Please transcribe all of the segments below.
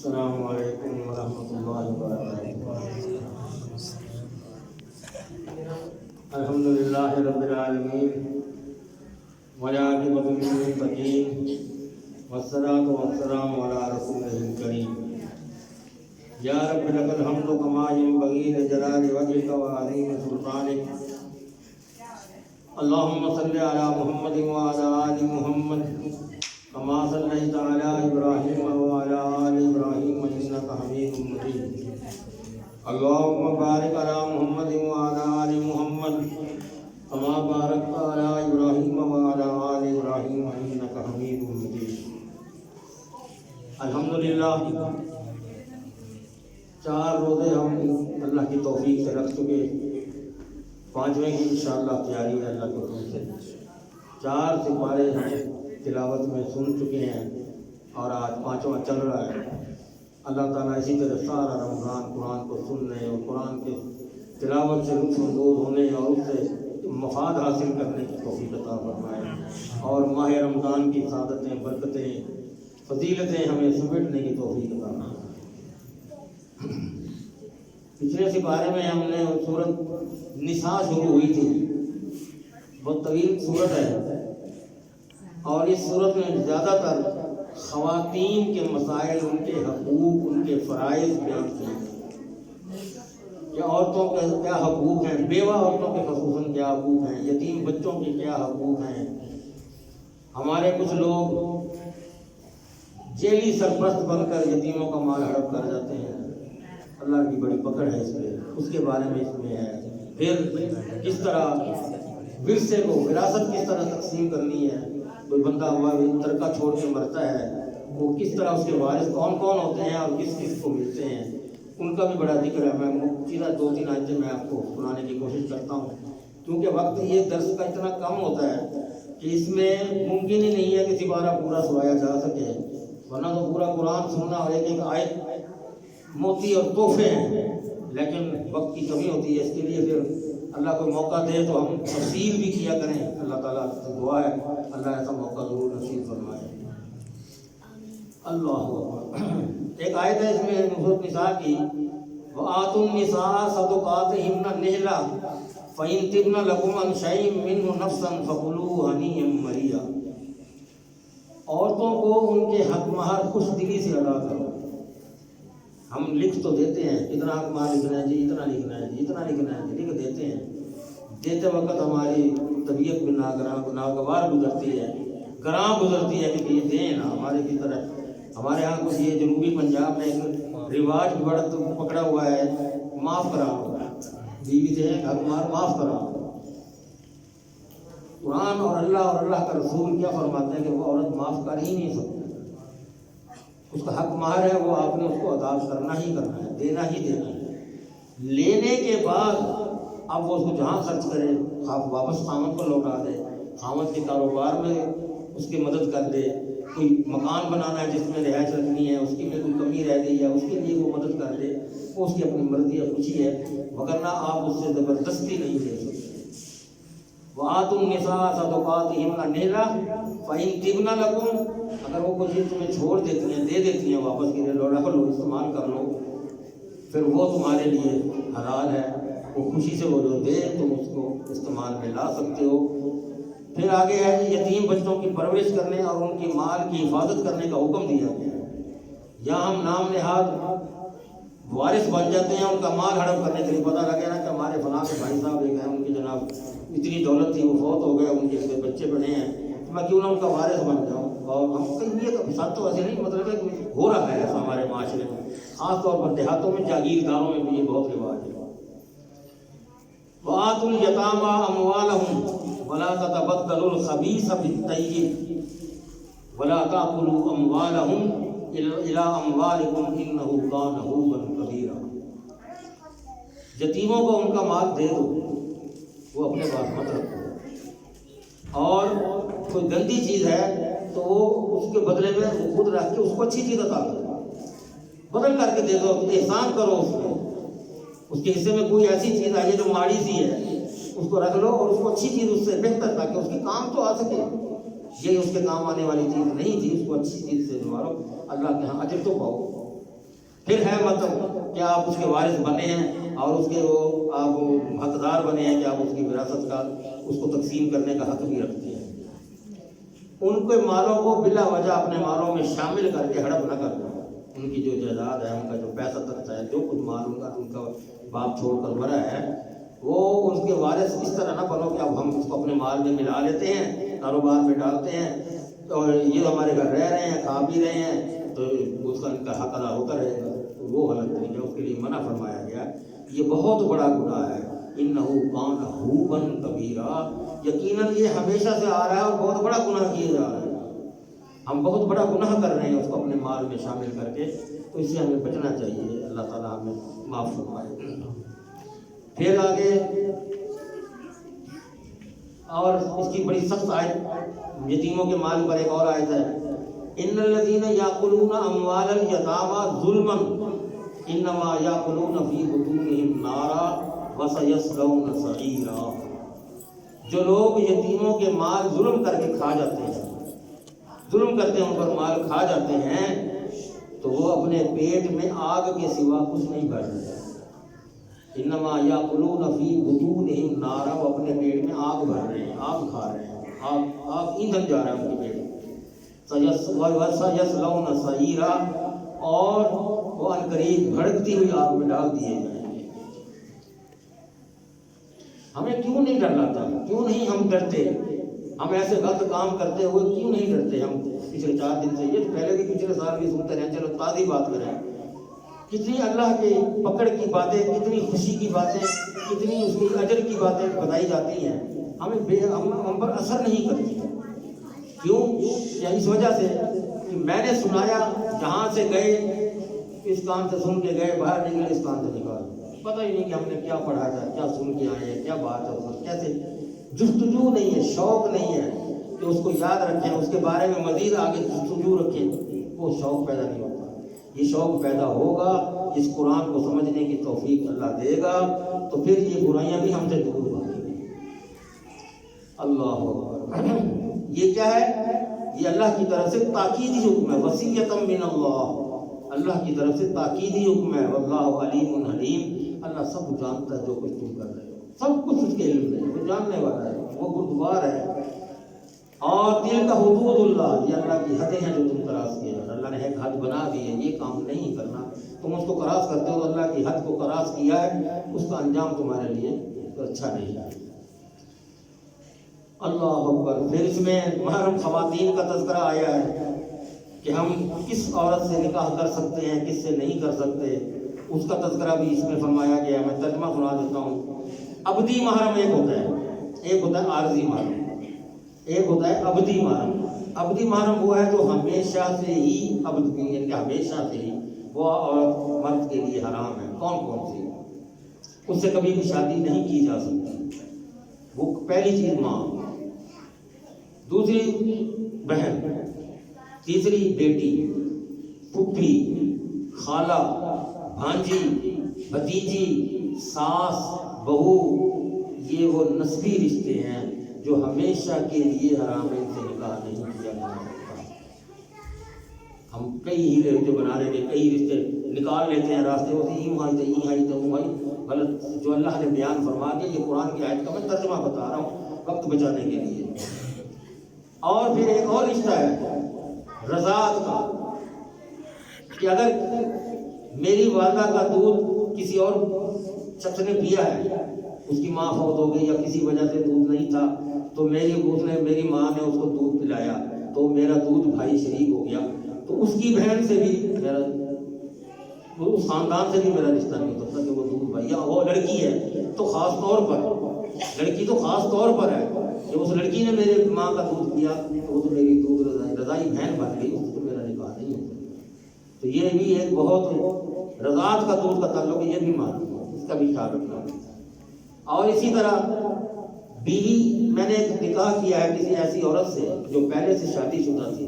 السلام علیکم ورحمۃ اللہ وبرکاتہ۔ الحمد للہ رب العالمین والعاقبۃ للمتقین والصلاۃ والسلام علی رسولہ الکریم۔ یا رب لک الحمد کما ینبغی لجلال وجهک وعظیم سلطانک۔ اللہم صل علی محمد وعلی آل محمد کما صلیت علی ابراہیم وعلی آل ابراہیم انک حمید مجید۔ اللہم بارک علی محمد وعلی آل محمد کما بارکت علی ابراہیم وعلی آل ابراہیم انک حمید مجید۔ الحمدللہ 4 روزے ہم اللہ کی توفیق سے رکھ چکے، 5ویں کی انشاءاللہ تیاری ہے اللہ کے حکم سے۔ 4 سپارے ہم تلاوت میں سن چکے ہیں اور آج 5واں چل رہا ہے۔ اللہ تعالیٰ اسی طرح سارا رمضان قرآن کو سننے اور قرآن کے تلاوت سے لطف اندوز ہونے اور اس سے مفاد حاصل کرنے کی توفیق عطا فرمائے، اور ماہ رمضان کی سعادتیں، برکتیں، فضیلتیں ہمیں سمیٹنے کی توفیق عطا فرمائے۔ پچھلے سپارے میں ہم نے سورۃ نساء شروع ہوئی تھی، بہت طویل سورت ہے، اور اس صورت میں زیادہ تر خواتین کے مسائل، ان کے حقوق، ان کے فرائض بیان کیے کہ عورتوں کے کیا حقوق ہیں، بیوہ عورتوں کے خصوصاً کیا حقوق ہیں، یتیم بچوں کے کیا حقوق ہیں۔ ہمارے کچھ لوگ جیلی سرپرست بن کر یتیموں کا مال ہڑپ کر جاتے ہیں، اللہ کی بڑی پکڑ ہے اس پہ، اس کے بارے میں اس میں ہے۔ پھر کس طرح ورثے کو، وراثت کس طرح تقسیم کرنی ہے، کوئی بندہ ترکہ چھوڑ کے مرتا ہے، وہ کس طرح اس کے وارث کون کون ہوتے ہیں اور کس کس کو ملتے ہیں، ان کا بھی بڑا ذکر ہے۔ میں سیدھا 2-3 آیتیں میں آپ کو سنانے کی کوشش کرتا ہوں، کیونکہ وقت یہ درس کا اتنا کم ہوتا ہے کہ اس میں ممکن ہی نہیں ہے کہ سپارہ پورا سنایا جا سکے، ورنہ تو پورا قرآن سننا اور ایک آیت موتی اور تحفے ہیں، لیکن وقت کی کمی ہوتی ہے۔ اس کے لیے پھر اللہ کو موقع دے تو ہم تفصیل بھی کیا کریں۔ اللہ تعالیٰ سے دعا ہے اللہ ایسا موقع ضرور نصیب فرمائے۔ اللہ اکبر۔ ایک آیت ہے اس میں سورۃ نساء کی، وَآتُوا النِّسَاءَ صَدُقَاتِهِنَّ نِحْلَةً فَإِن طِبْنَ لَكُمْ عَنْ شَيْءٍ مِّنْهُ نَفْسًا فَكُلُوهُ هَنِيئًا مَرِيئًا۔ عورتوں کو ان کے حق مہر خوش دلی سے ادا کرو۔ ہم لکھ تو دیتے ہیں، اتنا حق مہر لکھنا ہے جی، اتنا لکھنا ہے جی، اتنا لکھنا ہے جی، لکھ دیتے ہیں۔ دیتے وقت ہماری طبیعت بھی ناگوار گزرتی ہے، گراں گزرتی ہے کہ یہ دیں نا ہمارے کی طرح۔ ہمارے ہاں کچھ یہ جنوبی پنجاب میں ایک رواج بڑا پکڑا ہوا ہے، معاف کراؤ، بیوی سے حق مہر معاف کراؤ۔ قرآن اور اللہ کا رسول کیا فرماتے ہیں کہ وہ عورت معاف کر ہی نہیں سکتی، اس کا حق مہر ہے، وہ آپ نے اس کو ادا کرنا ہی کرنا ہے، دینا ہی دینا ہے۔ لینے کے بعد اب وہ اس کو جہاں خرچ کرے، واپس خامد کو لوٹا دے، خامد کے کاروبار میں اس کی مدد کر دے، کوئی مکان بنانا ہے جس میں رہائش رکھنی ہے، اس کی میں کوئی کمی رہ گئی ہے، اس کے لیے وہ مدد کر دے، وہ اس کی اپنی مرضی ہے، خوشی ہے، وگرنہ آپ اس سے زبردستی نہیں دے سکتے۔ وَآتُوا النِّسَاءَ صَدُقَاتِهِنَّ نِحْلَةً فَإِن طِبْنَ لَكُمْ، اگر وہ کوئی چیز تمہیں چھوڑ دیتی ہیں، دے دیتی ہیں، واپس کے لیے رکھ لو، استعمال کر لو، پھر وہ تمہارے لیے حلال ہے، وہ خوشی سے وہ جو دے تم اس کو استعمال میں لا سکتے ہو۔ پھر آگے ہے کہ یتیم بچوں کی پرورش کرنے اور ان کی مال کی حفاظت کرنے کا حکم دیا گیا ہے۔ یہاں ہم نام نہاد وارث بن جاتے ہیں، ان کا مال ہڑپ کرنے کے لیے پتہ لگے نا کہ ہمارے فلاں کے بھائی صاحب ایک ہیں، ان کی جناب اتنی دولت تھی، وہ فوت ہو گئے، ان کے بچے بنے ہیں، میں کیوں نہ ان کا وارث بن جاؤں۔ اور ہم کہیں یہ ساتھ تو ایسے نہیں، مطلب ہے کہ ہو رہا ہے ایسا ہمارے معاشرے میں، خاص طور پر دیہاتوں میں، جاگیرداروں میں بھی یہ بہت رواج ہے۔ وَآتُوا الْيَتَامَىٰ أَمْوَالَهُمْ وَلَا تَتَبَدَّلُوا الْخَبِيثَ بِالطَّيِّبِ وَلَا تَأْكُلُوا أَمْوَالَهُمْ إِلَىٰ أَمْوَالِكُمْ إِنَّهُ كَانَ حُوبًا كَبِيرًا۔ یتیموں کو ان کا مال دے دو، وہ اپنے پاس مت رکھو، اور کوئی گندی چیز ہے تو وہ اس کے بدلے میں خود رکھ کے اس کو اچھی چیز عطا کرو، بدل کر کے دے دو، احسان کرو اس میں۔ اس کے حصے میں کوئی ایسی چیز آئی ہے جو ماڑی سی ہے، اس کو رکھ لو اور اس کو اچھی چیز اس سے بہتر، تاکہ اس کے کام تو آ سکے۔ یہ اس کے کام آنے والی چیز نہیں تھی، اس کو اچھی چیز سے نوارو، اللہ کے ہاں اجر تو پاؤ۔ پھر ہے مطلب کہ آپ اس کے وارث بنے ہیں اور اس کے وہ آپ حقدار بنے ہیں کہ آپ اس کی وراثت کا اس کو تقسیم کرنے کا حق بھی رکھتے ہیں۔ ان کے مالوں کو بلا وجہ اپنے مالوں میں شامل کر کے ہڑپ نہ کرنا۔ ان کی جو جائیداد ہے، ان کا جو پیسہ تختا ہے، جو کچھ مال ان کا باپ چھوڑ کر مرا ہے، وہ ان کے وارث اس طرح نہ بنو کہ اب ہم اس کو اپنے مال میں ملا لیتے ہیں، کاروبار میں ڈالتے ہیں اور یہ ہمارے گھر رہ رہے ہیں، کھا پی رہے ہیں، تو اس کا ان کا حق ادا ہوتا رہے گا۔ وہ غلط نہیں ہے، اس کے لیے منع فرمایا گیا۔ یہ بہت بڑا گناہ ہے۔ انہو کان حوبا کبیرا، یقیناً یہ ہمیشہ سے آ رہا ہے اور بہت بڑا گناہ کیا جا رہا ہے۔ ہم بہت بڑا گناہ کر رہے ہیں اس کو اپنے مال میں شامل کر کے، تو اس سے ہمیں بچنا چاہیے۔ اللہ تعالیٰ ہمیں معاف فرمائے۔ پھر آگے اور اس کی بڑی سخت آیت یتیموں کے مال پر ایک اور آیت ہے، ان الذین یاکلون اموال الیتامی ظلما انما یاکلون فی بطونہم نارا وسیصلون سعیرا۔ جو لوگ یتیموں کے مال ظلم کر کے کھا جاتے ہیں، ظلم کرتے ہیں، ان پر مال کھا جاتے ہیں، تو وہ اپنے پیٹ میں آگ کے سوا کچھ نہیں بھر رہے۔ انما یاکلون فی بطونہم نارا، وہ اپنے پیٹ میں آگ بھر رہے ہیں، آگ کھا رہے ہیں، آگ ایندھن جا رہا ہے ان کے پیٹ میں۔ وَسَيَصْلَوْنَ سَعِيرًا، اور وہ عنقریب بھڑکتی ہوئی آگ میں ڈال دیے جائیں گے۔ ہمیں کیوں نہیں ڈر لگتا؟ کیوں نہیں ہم ڈرتے؟ ہم ایسے غلط کام کرتے ہوئے کیوں نہیں ڈرتے؟ ہم پچھلے 4 دن سے، یہ پہلے بھی پچھلے سال بھی سنتے رہے، چلو تازی بات کریں۔ کتنی اللہ کے پکڑ کی باتیں، کتنی خوشی کی باتیں، کتنی اس کی اجر کی باتیں بتائی جاتی ہیں، ہم پر اثر نہیں کرتی۔ کیوں؟ یا اس وجہ سے کہ میں نے سنایا، جہاں سے گئے اس کان سے سن کے گئے، باہر نکلے اس کان سے نکال، پتہ ہی نہیں کہ ہم نے کیا پڑھا تھا، کیا سن کے آئے ہیں، کیا بات ہے، اس کیسے جستجو نہیں ہے، شوق نہیں ہے کہ اس کو یاد رکھیں، اس کے بارے میں مزید آگے جستجو رکھیں، وہ شوق پیدا نہیں ہوتا۔ یہ شوق پیدا ہوگا، اس قرآن کو سمجھنے کی توفیق اللہ دے گا، تو پھر یہ برائیاں بھی ہم سے دور بھاگیں گی۔ اللہ اکبر۔ یہ کیا ہے؟ یہ اللہ کی طرف سے تاکیدی حکم ہے، وصیۃ من اللہ، اللہ کی طرف سے تاکیدی حکم ہے۔ واللہ علیم حلیم، اللہ سب جانتا ہے جو کچھ تم کر رہے ہو، سب کچھ اس کے علم میں، وہ جاننے والا ہے، وہ بردبار ہے۔ اور تلک حدود اللہ، یہ اللہ کی حدیں ہیں جو تم کراس کیے ہیں۔ اللہ نے ایک حد بنا دی ہے، یہ کام نہیں کرنا، تم اس کو کراس کرتے ہو، اللہ کی حد کو کراس کیا ہے، اس کا انجام تمہارے لیے اچھا نہیں ہے۔ اللہ اکبر۔ پھر اس میں محرم خواتین کا تذکرہ آیا ہے کہ ہم کس عورت سے نکاح کر سکتے ہیں، کس سے نہیں کر سکتے، اس کا تذکرہ بھی اس میں فرمایا گیا ہے۔ میں ترجمہ سنا دیتا ہوں۔ ابدی محرم ایک ہوتا ہے، ایک ہوتا ہے عارضی محرم، ایک ہوتا ہے ابدی محرم۔ ابدی محرم وہ ہے جو ہمیشہ سے ہی ابد، یعنی کہ ہمیشہ سے ہی وہ عورت مرد کے لیے حرام ہے۔ کون کون سی؟ اس سے کبھی بھی شادی نہیں کی جا سکتی۔ وہ پہلی چیز ماں، دوسری بہن، تیسری بیٹی، پھپھی، خالہ، بھانجی، بھتیجی، ساس، بہو، یہ وہ نسبی رشتے ہیں جو ہمیشہ کے لیے حرام ہے، ان سے نکاح نہیں کیا جا سکتا۔ ہم کئی ہی رشتے بنا رہے ہیں، کئی رشتے نکال لیتے ہیں راستے سے، یوں آئی تو غلط۔ جو اللہ نے بیان فرما دیا، یہ قرآن کی آیت کا میں ترجمہ بتا رہا ہوں وقت بچانے کے لیے۔ اور پھر ایک اور رشتہ ہے رضاعت کا، کہ اگر میری والدہ کا دودھ کسی اور شخص نے پیا ہے، اس کی ماں فوت ہو گئی یا کسی وجہ سے دودھ نہیں تھا، تو میری ماں نے اس کو دودھ پلایا، تو میرا دودھ بھائی شریک ہو گیا، تو اس کی بہن سے بھی میرا، اس خاندان سے بھی میرا رشتہ نہیں ہوتا کہ وہ دودھ بھائی، یا وہ لڑکی ہے تو خاص طور پر، لڑکی تو خاص طور پر ہے کہ اس لڑکی نے میرے ماں کا دودھ پیا تو وہ تو میری دودھ رضائی بہن بن گئی، اس سے میرا نکاح نہیں ہوتا۔ تو یہ بھی ایک بہت رضاعت کا دودھ کا تعلق ہے، یہ بھی معلوم ہے، اس کا بھی خیال رکھنا ہے۔ اور اسی طرح بیوی، میں نے ایک نکاح کیا ہے کسی ایسی عورت سے جو پہلے سے شادی شدہ تھی،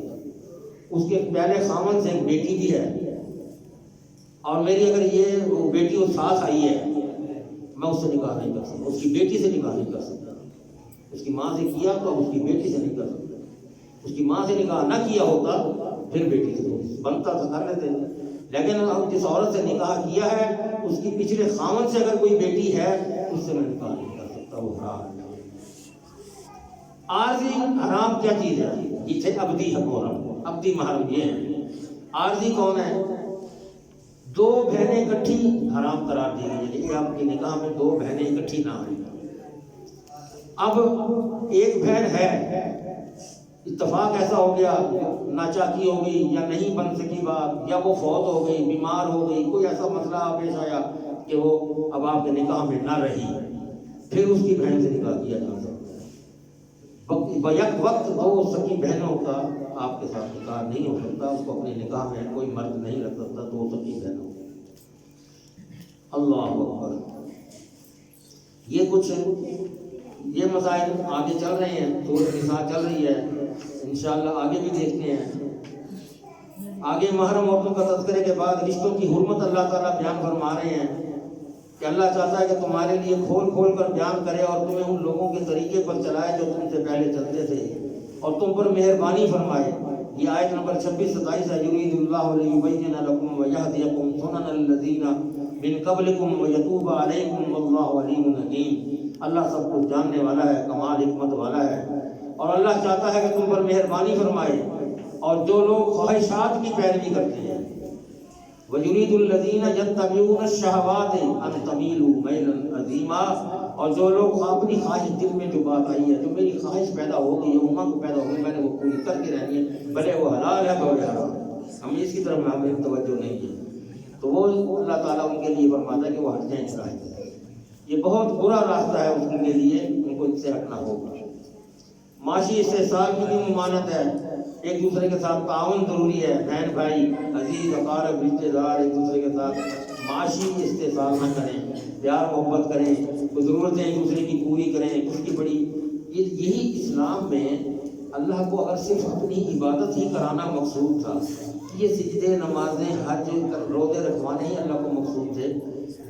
اس کے پہلے خامن سے ایک بیٹی بھی ہے، اور میری اگر یہ وہ بیٹی وہ ساتھ آئی ہے، میں اس سے نکاح نہیں کر سکتا، اس کی بیٹی سے نکاح نہیں کر سکتا۔ اس کی ماں سے کیا تو اس کی بیٹی سے نہیں کر سکتا، اس کی ماں سے نکاح نہ کیا ہوتا پھر بیٹی سے بنتا تھا کر لیتے ہیں، لیکن اب جس عورت سے نکاح کیا ہے اس کی پچھلے خاوند سے اگر کوئی بیٹی ہے اس سے میں نکاح نہیں کر سکتا، وہ حرام ہے۔ عارضی حرام کیا چیز ہے؟ یہ تھے ابدی محرم، ابدی محرم یہ ہے۔ عارضی کون ہے؟ دو بہنیں اکٹھی حرام قرار دی گئی، یعنی آپ کے نکاح میں دو بہنیں اکٹھی نہ آئیں۔ اب ایک بہن ہے، اتفاق ایسا ہو گیا ناچاکی ہو گئی یا نہیں بن سکی بات، یا وہ فوت ہو گئی، بیمار ہو گئی، کوئی ایسا مسئلہ پیش آیا کہ وہ اب آپ کے نکاح میں نہ رہی، پھر اس کی بہن سے نکاح کیا جا سکتا ہے۔ بیک وقت دو سکی بہنوں کا آپ کے ساتھ نکاح نہیں ہو سکتا، اس کو اپنے نکاح میں کوئی مرد نہیں رکھ سکتا، دو سکی بہنوں۔ اللہ اکبر۔ یہ کچھ یہ مسائل آگے چل رہے ہیں، سورۃ النساء چل رہی ہے، انشاءاللہ آگے بھی دیکھتے ہیں۔ آگے محرم عورتوں کا تذکرے کے بعد رشتوں کی حرمت اللہ تعالیٰ بیان فرما رہے ہیں کہ اللہ چاہتا ہے کہ تمہارے لیے کھول کھول کر بیان کرے اور تمہیں ان لوگوں کے طریقے پر چلائے جو تم سے پہلے چلتے تھے، اور تم پر مہربانی فرمائے۔ یہ آیت نمبر 26-27 ہے۔ یرید اللہ لیبین لکم ویہدیکم سنن الذین من قبلکم ویتوب علیکم واللہ علیم حکیم۔ اللہ سب کچھ جاننے والا ہے، کمال حکمت والا ہے، اور اللہ چاہتا ہے کہ تم پر مہربانی فرمائے، اور جو لوگ خواہشات کی پیروی کرتے ہیں وَيُرِيدُ الَّذِينَ يَتَّبِعُونَ الشَّهَوَاتِ أَن تَمِيلُوا مَيْلًا عَظِيمًا، اور جو لوگ اپنی خواہش دل میں جو بات آئی ہے، جو میری خواہش پیدا ہو گئی ہے، امنگ پیدا ہو گئی، میں نے وہ پوری کر کے رہنی ہے، بھلے وہ حلال ہے بھلے حرام ہے، ہمیں اس کی طرف ہمیں توجہ نہیں ہے، تو وہ اللہ تعالیٰ ان کے لیے فرماتا ہے کہ وہ ہٹ جائیں اس راستے سے۔ یہ بہت برا راستہ ہے ان کے لیے، ان کو اس سے ہٹنا ہوگا۔ معاشی استحصال کی بھی ممانعت ہے، ایک دوسرے کے ساتھ تعاون ضروری ہے، بہن بھائی، عزیز اقارب رشتے دار ایک دوسرے کے ساتھ معاشی استحصال نہ کریں، پیار محبت کریں، کوئی ضرورتیں ایک دوسرے کی پوری کریں، اس کی بڑی یہی اسلام میں اللہ کو اگر صرف اپنی عبادت ہی کرانا مقصود تھا، یہ سجدے، نمازیں، حج، روزے رکھوانے ہی اللہ کو مقصود تھے،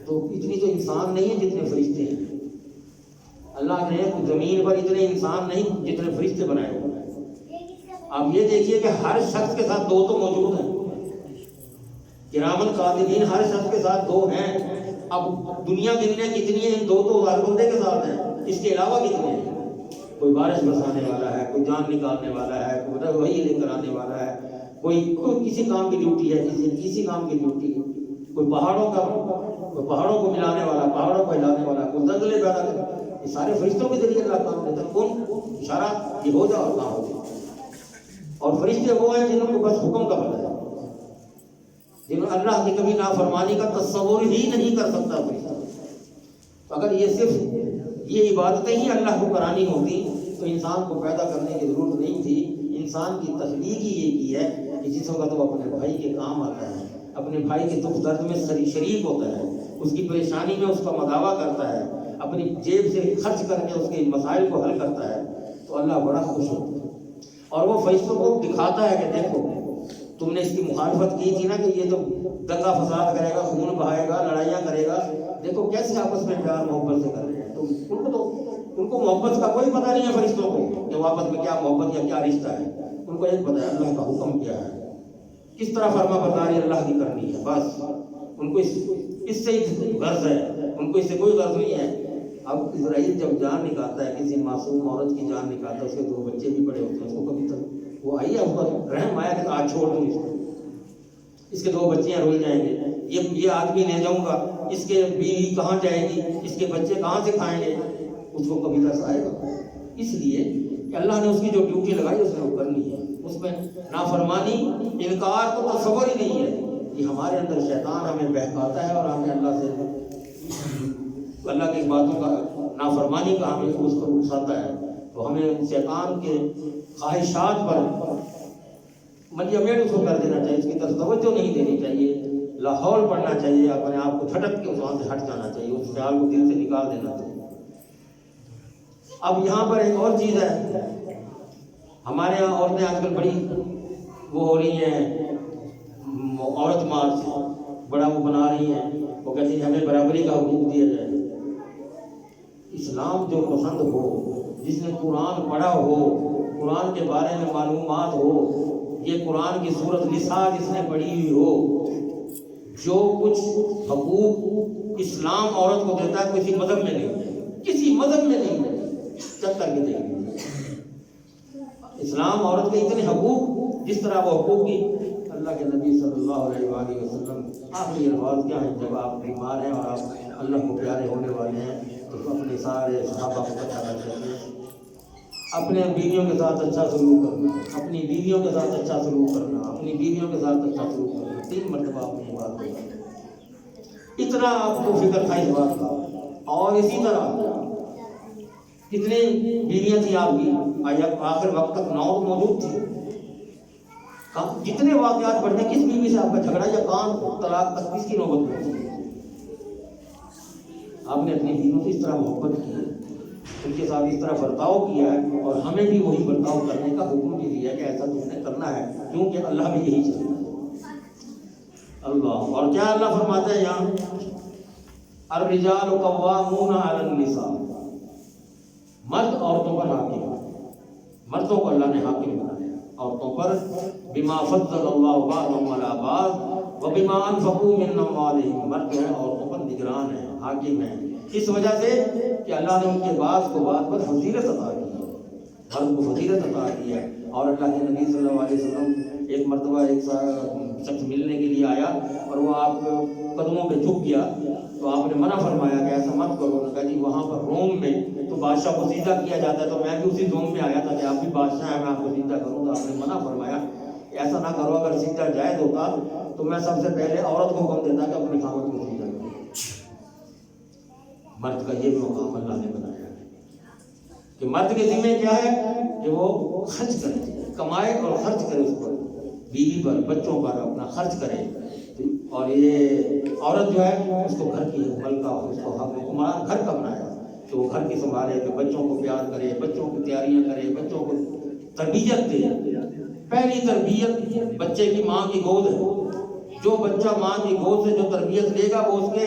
تو اتنی تو انسان نہیں ہے جتنے فرشتے ہیں۔ اللہ نے زمین پر اتنے انسان نہیں جتنے فرشتے بنائے ہوئے ہیں۔ آپ یہ دیکھیے کہ ہر شخص کے ساتھ دو تو موجود ہیں، کرامن کاتبین ہر شخص کے ساتھ دو ہیں۔ اب دنیا گننے کتنی ہے، دو تو ہر بندے کے ساتھ ہیں، اس کے علاوہ کتنے ہیں؟ کوئی بارش برسانے والا ہے، کوئی جان نکالنے والا ہے، کوئی وہی لے کر آنے والا ہے، کوئی کسی کام کی ڈیوٹی ہے، کسی کام کی ڈیوٹی ہے، کوئی پہاڑوں کو ملانے والا، پہاڑوں کو ہلانے والا، کوئی زلزلے پیدا کرنے والا، یہ سارے فرشتوں کے ذریعے اللہ کام دیتا ہے۔ کون اشارہ یہ ہو جائے اور کام ہو جائے۔ اور فرشتے وہ ہیں جنہوں کو بس حکم کا پتہ ہے، جنہوں اللہ کی کبھی نافرمانی کا تصور ہی نہیں کر سکتا فرشتہ۔ تو اگر یہ صرف یہ عبادتیں ہی اللہ کو کرانی ہوتی تو انسان کو پیدا کرنے کی ضرورت نہیں تھی۔ انسان کی تخلیق ہی یہ کی ہے کہ جس وقت وہ اپنے بھائی کے کام آتا ہے، اپنے بھائی کے دکھ درد میں شریک ہوتا ہے، اس کی پریشانی میں اس کا مداوع کرتا ہے، اپنی جیب سے خرچ کر کے اس کے مسائل کو حل کرتا ہے، تو اللہ بڑا خوش ہوتا ہے، اور وہ فرشتوں کو دکھاتا ہے کہ دیکھو تم نے اس کی مخالفت کی تھی نا کہ یہ تو دنگا فساد کرے گا، خون بہائے گا، لڑائیاں کرے گا، دیکھو کیسے آپس میں پیار محبت سے کر رہے ہیں۔ تو ان کو محبت کا کوئی پتہ نہیں ہے فرشتوں کو کہ آپس میں کیا محبت یا کیا رشتہ ہے، ان کو ایک پتہ ہے اللہ کا حکم کیا ہے، کس طرح فرما برداری اللہ کی کرنی ہے، بس ان کو اس سے ہی غرض ہے، ان کو اس سے کوئی غرض نہیں ہے۔ اب اسرائیل جب جان نکالتا ہے، کسی معصوم عورت کی جان نکالتا ہے، اس کے دو بچے بھی بڑے ہوتے ہیں، اس کو کبھی تک وہ آئی ہے اس پر رحم آیا کہ آج چھوڑ دوں اس کے دو بچیاں رول جائیں گے، یہ آدمی لے جاؤں گا، اس کے بیوی کہاں جائے گی، اس کے بچے کہاں سے کھائیں گے، اس کو کبھی ترس آئے گا۔ اس لیے کہ اللہ نے اس کی جو ڈیوٹی لگائی اس نے وہ کرنی ہے، اس میں نافرمانی، انکار تو تصور ہی نہیں ہے۔ یہ ہمارے اندر شیطان ہمیں بہکاتا ہے اور ہمیں اللہ کی باتوں کا نافرمانی کا ہمیں اس کو اکساتا ہے، تو ہمیں شیطان کے خواہشات پر منجمد اس کو کر دینا چاہیے، اس کی طرف توجہ نہیں دینی چاہیے، لاہور پڑھنا چاہیے، اپنے آپ کو جھٹک کے وہاں سے ہٹ جانا چاہیے، اس خیال کو دل سے نکال دینا چاہیے۔ اب یہاں پر ایک اور چیز ہے، ہمارے یہاں عورتیں آج کل بڑی وہ ہو رہی ہیں، عورت مارچ بڑا وہ بنا رہی ہیں، وہ کہتی ہیں ہمیں برابری کا حقوق دیا جائے۔ اسلام جو پسند ہو، جس نے قرآن پڑھا ہو، قرآن کے بارے میں معلومات ہو، یہ قرآن کی سورۃ نساء جس نے پڑھی ہوئی ہو، جو کچھ حقوق اسلام عورت کو دیتا ہے کسی مذہب میں نہیں، کسی مذہب میں نہیں، چیک کر کے دیکھیں اسلام عورت کے اتنے حقوق جس طرح وہ حقوق کی اللہ کے نبی صلی اللہ علیہ وآلہ وسلم آخری الفاظ کیا ہیں؟ جب آپ بیمار ہیں اور آپ اللہ کو پیارے ہونے والے ہیں تو اپنے سارے صحابہ کو اچھا کر سکتے ہیں، اپنے بیویوں کے ساتھ اچھا سلوک کرنا، اپنی بیویوں کے ساتھ اچھا سلوک کرنا، اپنی بیویوں کے ساتھ اچھا سلوک کرنا، 3 مرتبہ اپنی بات کرنا، اتنا آپ کو فکر تھا اس بات کا۔ اور اسی طرح کتنی بیویاں تھیں آپ کی؟ آخر وقت تک 9 موجود تھی۔ جتنے واقعات پڑھتے ہیں کس بیوی سے آپ کا جھگڑا یا کام طلاق تک کس کی نوبت پہنچی؟ آپ نے اپنی بیویوں سے اس طرح محبت کی ہے، ان کے ساتھ اس طرح برتاؤ کیا ہے، اور ہمیں بھی وہی برتاؤ کرنے کا حکم بھی دیا ہے کہ ایسا تم نے کرنا ہے، کیونکہ اللہ بھی یہی چاہتا ہے۔ اللہ اور کیا اللہ فرماتا ہے یہاں الرجال قوامون علی النساء، مرد عورتوں پر حاکم ہے، مردوں کو اللہ نے حاکم بنایا عورتوں پر، بما فضل اللہ بعضهم علی بعض وبما انفقوا من اموالهم، مرد جو ہے عورتوں پر نگران ہے، حاکم ہے، اس وجہ سے کہ اللہ نے ان کے بعض کو بعض پر فضیلت عطا کی ہے، مرد کو فضیلت عطا کی ہے۔ اور اللہ کے نبی صلی اللہ علیہ وسلم ایک مرتبہ ایک شخص ملنے کے لیے آیا اور وہ آپ قدموں پہ جھک گیا تو آپ نے منع فرمایا کہ ایسا مت کرو۔ کہا جی وہاں پر روم میں تو بادشاہ کو سیدھا کیا جاتا ہے، تو میں بھی اسی زوم میں آیا تھا کہ آپ بھی بادشاہ ہیں، میں آپ کو سیدھا کروں، تو آپ نے منع فرمایا ایسا نہ کرو، اگر سیدھا جائز ہوتا تو میں سب سے پہلے عورت کو حکم دیتا کہ اپنی خاوند کو سیدھا کرو۔ مرد کا یہ مقام اللہ نے بنایا ہے کہ مرد کے ذمہ کیا ہے کہ وہ خرچ کرے، کمائے اور خرچ کرے، اس پر بیوی پر بچوں پر اپنا خرچ کرے، اور یہ عورت جو ہے اس کو گھر کی حکمل کا، اس کو حکمران گھر کا بنایا کہ وہ گھر کی سنبھالے، کہ بچوں کو پیار کرے، بچوں کی تیاریاں کرے، بچوں کو تربیت دے۔ پہلی تربیت بچے کی ماں کی گود ہے، جو بچہ ماں کی گود سے جو تربیت لے گا وہ اس کے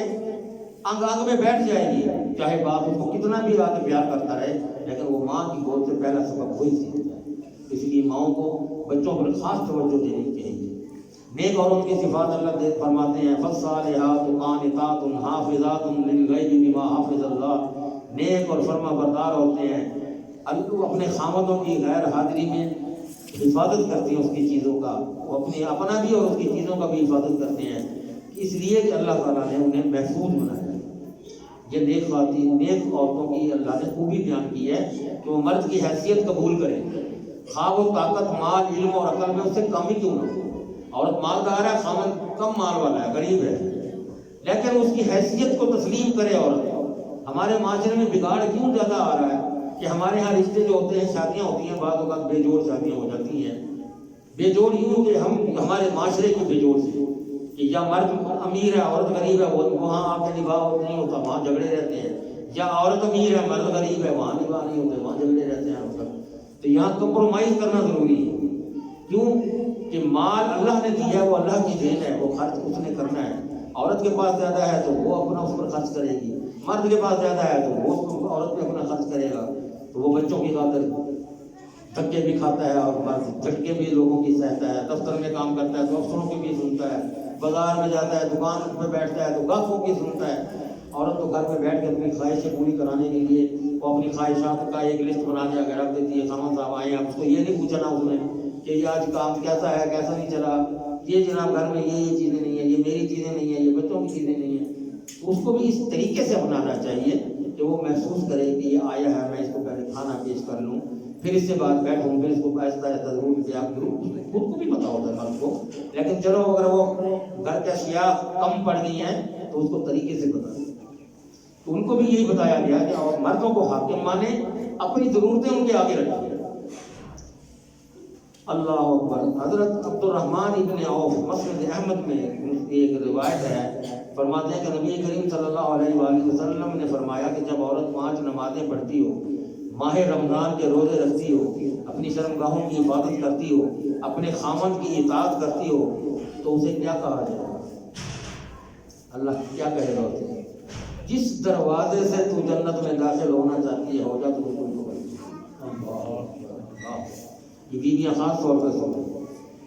انگ انگ میں بیٹھ جائے گی، چاہے باپ اس کو کتنا بھی آگے پیار کرتا رہے، لیکن وہ ماں کی گود سے پہلا سبق وہی سیکھتا ہے۔ اس لیے ماؤں کو بچوں پر خاص توجہ دینی چاہیے۔ نیک عورت کی صفات اللہ فرماتے ہیں فالصالحات قانتات حافظات للغیب بما حفظ اللہ، نیک اور فرما بردار ہوتے ہیں، اللہ اپنے خامدوں کی غیر حاضری میں حفاظت کرتی ہیں اس کی چیزوں کا، وہ اپنا بھی اور اس کی چیزوں کا بھی حفاظت کرتے ہیں، اس لیے کہ اللہ تعالیٰ نے انہیں محفوظ بنایا۔ یہ نیک خواتین، نیک عورتوں کی اللہ نے خوبی بیان کی ہے کہ وہ مرد کی حیثیت قبول کریں، خواہ وہ طاقت، مال، علم اور عقل میں اس سے کم ہی کیوں نہ ہو۔ عورت مالدار ہے، خاوند کم مال والا ہے، غریب ہے، لیکن اس کی حیثیت کو تسلیم کرے عورت۔ ہمارے معاشرے میں بگاڑ کیوں زیادہ آ رہا ہے کہ ہمارے ہاں رشتے جو ہوتے ہیں، شادیاں ہوتی ہیں، بعض اوقات بے جوڑ شادیاں ہو جاتی ہیں۔ بے جوڑ یوں کہ ہمارے معاشرے کی بے جوڑ سے کہ یا مرد امیر ہے عورت غریب ہے، وہاں آ کے نباہ نہیں ہوتا، وہاں جھگڑے رہتے ہیں، یا عورت امیر ہے مرد غریب ہے، وہاں نباہ نہیں ہوتے، وہاں جھگڑے رہتے ہیں۔ تو یہاں کمپرومائز کرنا ضروری ہے، کیوں کہ مال اللہ نے دیا ہے، وہ اللہ کی دین ہے، وہ خرچ اس نے کرنا ہے۔ عورت کے پاس زیادہ ہے تو وہ اپنا اس پر خرچ کرے گی، مرد کے پاس زیادہ ہے تو وہ عورت پہ اپنا خرچ کرے گا، تو وہ بچوں کی خاطر دھکے بھی کھاتا ہے اور مرد جھٹکے بھی لوگوں کی سہتا ہے، دفتر میں کام کرتا ہے تو افسروں کی بھی سنتا ہے، بازار میں جاتا ہے دکان پہ بیٹھتا ہے تو گاہکوں کی سنتا ہے۔ عورت تو گھر میں بیٹھ کے اپنی خواہشیں پوری کرانے کے لیے وہ اپنی خواہشات کا ایک لسٹ بنا دیا کے رکھ دیتی ہے، خامن صاحب آئے ہیں، اس کو یہ نہیں پوچھنا اس نے کہ یہ آج کام کیسا ہے، کیسا نہیں چلا، یہ جناب گھر میں یہ چیزیں نہیں ہیں، یہ میری چیزیں نہیں ہیں، یہ بچوں کی چیزیں نہیں ہیں۔ اس کو بھی اس طریقے سے اپنانا چاہیے کہ وہ محسوس کرے کہ یہ آیا ہے، میں اس کو پہلے کھانا پیش کر لوں، پھر اس سے بعد بیٹھوں، پھر اس کو آہستہ آہستہ ضرور بیان کروں۔ خود کو بھی پتا ہوتا ہے مرد کو، لیکن چلو اگر وہ گھر کے اشیاء کم پڑ گئی ہیں تو اس کو طریقے سے بتا، تو ان کو بھی یہی بتایا گیا کہ مردوں کو حاکم مانے، اپنی ضرورتیں ان کے آگے رکھیں۔ اللہ اکبر۔ حضرت عبد الرحمن ابن عوف مسند احمد میں ایک روایت ہے، فرماتے ہیں کہ نبی کریم صلی اللہ علیہ وآلہ وسلم نے فرمایا کہ جب عورت 5 نمازیں پڑھتی ہو، ماہ رمضان کے روزے رکھتی ہو، اپنی شرمگاہوں کی حفاظت کرتی ہو، اپنے خامن کی اطاعت کرتی ہو، تو اسے کیا کہا جائے گا؟ اللہ کیا کہے گا اسے؟ جس دروازے سے تو جنت میں داخل ہونا چاہتی ہے، ہو جا تو بالکل یہ بیویاں خاص طور پہ سنیں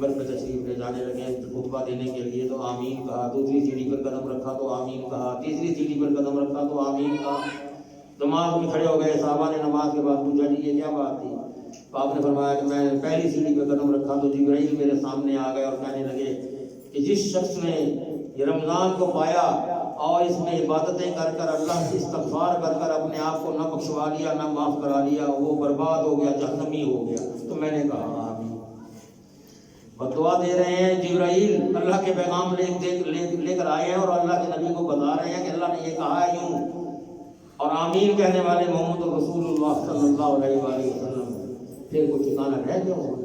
منبر پہ تشریف لے جانے لگے خطبہ دینے کے لیے تو آمین کہا، دوسری سیڑھی پر قدم رکھا تو آمین کہا، تیسری سیڑھی پر قدم رکھا تو آمین کہا۔ نماز میں کھڑے ہو گئے، صحابہ نے نماز کے بعد پوچھا جی یہ کیا بات تھی؟ تو آپ نے فرمایا کہ میں پہلی سیڑھی پہ قدم رکھا تو جبرائیل میرے سامنے آ گئے اور کہنے لگے کہ جس شخص نے یہ رمضان کو پایا اور اس میں عبادتیں کر کر اللہ سے استغفار کر کر اپنے آپ کو نہ بخشوا لیا نہ معاف کرا لیا، وہ برباد ہو گیا، جہنمی ہو گیا۔ تو میں نے کہا آمین۔ اور دعا دے رہے ہیں جبرائیل اللہ کے پیغام لے کر آئے ہیں اور اللہ کے نبی کو بتا رہے ہیں کہ اللہ نے یہ کہا ہے یوں، اور آمین کہنے والے محمد رسول اللہ صلی اللہ علیہ وآلہ وسلم، پھر کوئی ٹھکانا رہ گیا ہو۔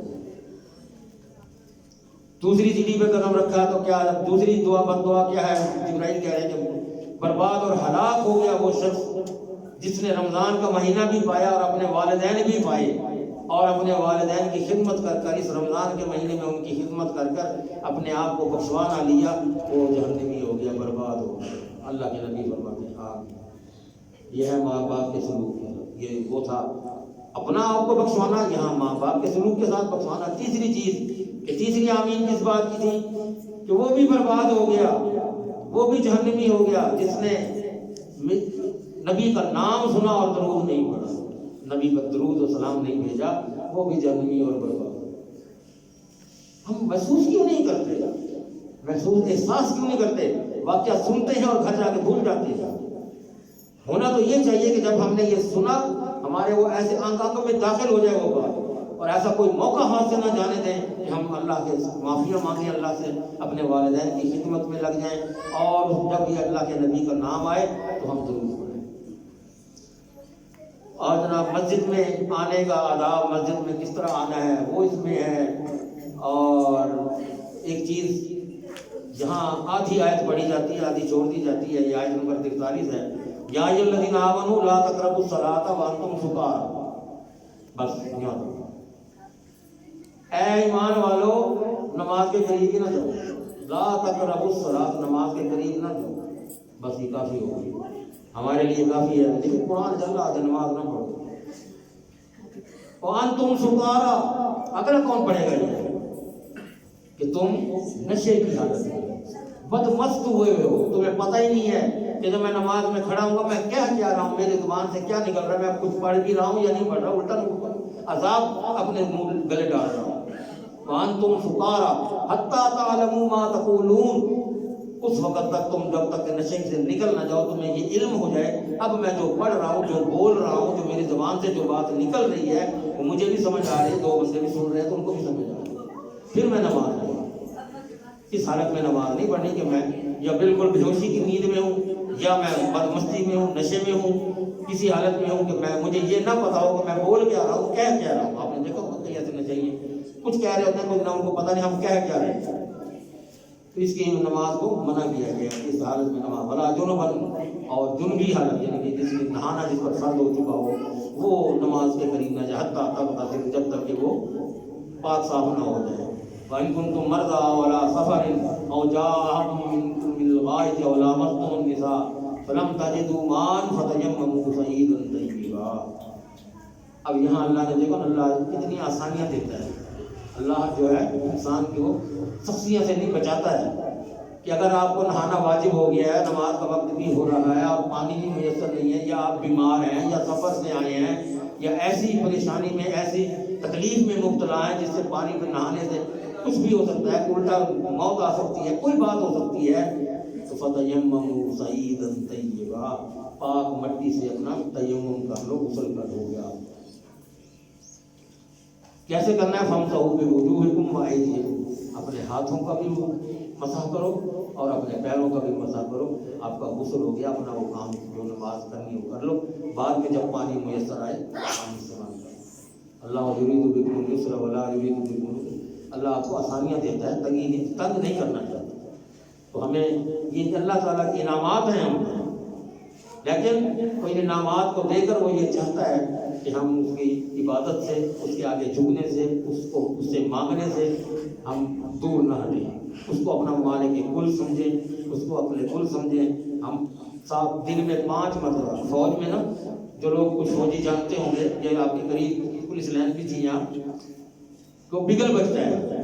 دوسری سیڑھی پہ قدم رکھا تو کیا دوسری دعا بد دعا کیا ہے؟ جبرائیل کہہ رہے ہیں کہ برباد اور ہلاک ہو گیا وہ شخص جس نے رمضان کا مہینہ بھی پایا اور اپنے والدین بھی پائے، اور اپنے والدین کی خدمت کر کر اس رمضان کے مہینے میں ان کی خدمت کر کر اپنے آپ کو بخشوا نہ لیا، وہ جہنمی ہو گیا، برباد ہو گیا۔ اللہ کے نبی فرماتے ہیں آمین۔ یہ ہے ماں باپ کے سلوک، یہ وہ تھا اپنا آپ کو بخشوانا، یہاں ماں باپ کے سلوک کے ساتھ بخشوانا۔ تیسری چیز کہ تیسری آمین کس بات کی تھی کہ وہ بھی برباد ہو گیا، وہ بھی جہنمی ہو گیا جس نے نبی کا نام سنا اور درود نہیں پڑھا، نبی کا درود و سلام نہیں بھیجا، وہ بھی جہنمی اور برباد۔ ہم محسوس کیوں نہیں کرتے، محسوس احساس کیوں نہیں کرتے؟ واقعہ سنتے ہیں اور گھر جا کے بھول جاتے ہیں۔ ہونا تو یہ چاہیے کہ جب ہم نے یہ سنا ہمارے وہ ایسے آنکھوں میں داخل ہو جائے وہ بات، اور ایسا کوئی موقع ہاتھ سے نہ جانے دیں کہ ہم اللہ کے معافیاں مانگیں، اللہ سے اپنے والدین کی خدمت میں لگ جائیں، اور جب بھی اللہ کے نبی کا نام آئے تو ہم ضرور پڑھیں۔ اور جناب مسجد میں آنے کا آداب، مسجد میں کس طرح آنا ہے وہ اس میں ہے۔ اور ایک چیز جہاں آدھی آیت پڑھی جاتی ہے آدھی چھوڑ دی جاتی ہے، یہ آیت نمبر 43 ہے، یا ایھا الذین آمنوا لا تقربوا الصلاۃ وانتم سکارى، بس یہاں اے ایمان والو نماز کے قریب ہی نہ جاؤ، لا تقربوا الصلاۃ، نماز کے قریب نہ جاؤ، بس یہ کافی ہوگی، ہمارے لیے کافی ہے۔ لیکن قرآن چل رہا ہے نماز نہ پڑھو، وانتم سکارى، اگر کون پڑھے گا یہ کہ تم نشے کی حالت میں بد مست ہوئے ہو، تمہیں پتہ ہی نہیں ہے کہ جب میں نماز میں کھڑا ہوں گا میں کہہ کیا رہا ہوں، میری زبان سے کیا نکل رہا ہے، میں کچھ پڑھ بھی رہا ہوں یا نہیں پڑھ رہا، الٹا عذاب اپنے منہ گلے ڈال رہا ہوں۔ وانتم سکارى حتی تعلموا ما تقولون، اس وقت تک تم جب تک نشے سے نکل نہ جاؤ تمہیں یہ علم ہو جائے اب میں جو پڑھ رہا ہوں، جو بول رہا ہوں، جو میری زبان سے جو بات نکل رہی ہے وہ مجھے بھی سمجھ آ رہی ہے، دو بندے بھی سن رہے ہیں تو ان کو بھی سمجھ آ رہی ہے، پھر میں نماز پڑھوں۔ اس حالت میں نماز نہیں پڑھنی کہ میں یا بالکل بےہوشی کی نیند میں ہوں، یا میں بد مستی میں ہوں، نشے میں ہوں، کسی حالت میں ہوں کہ مجھے یہ نہ پتا ہو کہ میں بول کیا رہا ہوں، کہہ کیا رہا ہوں۔ آپ نے دیکھا ہوگا کئی ایسے نہ چاہیے کچھ کہہ رہے ہوتے ہیں، کچھ نہ ان کو پتہ نہیں ہم کہہ کیا رہے ہیں، تو اس کی نماز کو منع کیا گیا ہے اس حالت میں نماز ولا جنبا، اور جنبی حالت یعنی کہ جس میں نہانا جس پر فرض ہو چکا ہو وہ نماز کے قریب نہ جائے حتیٰ تغتسل، جب تک کہ وہ پاک صاف نہ ہو جائے۔ وَإِن كُنتُم مَرْضَىٰ وَعَلَىٰ سَفَرٍ أَوْ جَاءَ أَحَدٌ مِّنكُم مِّنَ الْغَائِطِ أَوْ لَامَسْتُمُ النِّسَاءَ فَلَمْ تَجِدُوا مَاءً فَتَيَمَّمُوا صَعِيدًا طَيِّبًا۔ اب یہاں اللہ نے دیکھو اللہ کتنی آسانیاں دیتا ہے، اللہ جو ہے انسان کو سختیاں سے نہیں بچاتا ہے کہ اگر آپ کو نہانا واجب ہو گیا ہے، نماز کا وقت بھی ہو رہا ہے اور پانی بھی میسر نہیں ہے، یا آپ بیمار ہیں یا سفر سے آئے ہیں یا ایسی پریشانی میں ایسی تکلیف میں مبتلا ہیں جس سے پانی پہ نہانے سے کچھ بھی ہو سکتا ہے، الٹا موت آ سکتی ہے، کوئی بات ہو سکتی ہے، تو فَتَيَمَّمُوا صَعِيدًا طَيِّبًا، پاک مٹی سے اپنا تیمم کر لو، غسل کر ہو گیا۔ کیسے کرنا ہے؟ فَامْسَحُوا بِوُجُوهِكُمْ وَأَيْدِيكُمْ، اپنے ہاتھوں کا بھی مسح کرو اور اپنے پیروں کا بھی مسح کرو، آپ کا غسل ہو گیا، اپنا وہ کام جو نماز کرنی ہو کر لو، بعد میں جب پانی میسر آئے پانی استعمال کرو۔ اللہ یرید بکم الیسر ولا یرید بکم العسر، اللہ آپ کو آسانیاں دیتا ہے، تنگ نہیں کرنا چاہتا۔ تو ہمیں یہ اللہ تعالیٰ کے انعامات ہیں ہم پر، لیکن کوئی انعامات کو دے کر وہ یہ چاہتا ہے کہ ہم اس کی عبادت سے، اس کے آگے جھکنے سے، اس سے مانگنے سے ہم دور نہ ہٹیں، اس کو اپنا مالک کل سمجھیں، اس کو اپنے کل سمجھیں۔ ہم دن میں 5 مرتبہ فوج میں نا جو لوگ کچھ فوجی جانتے ہوں گے، یہ آپ کے قریب پولیس لائن بھی تھی یہاں، تو بگل بجتا ہے،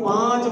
5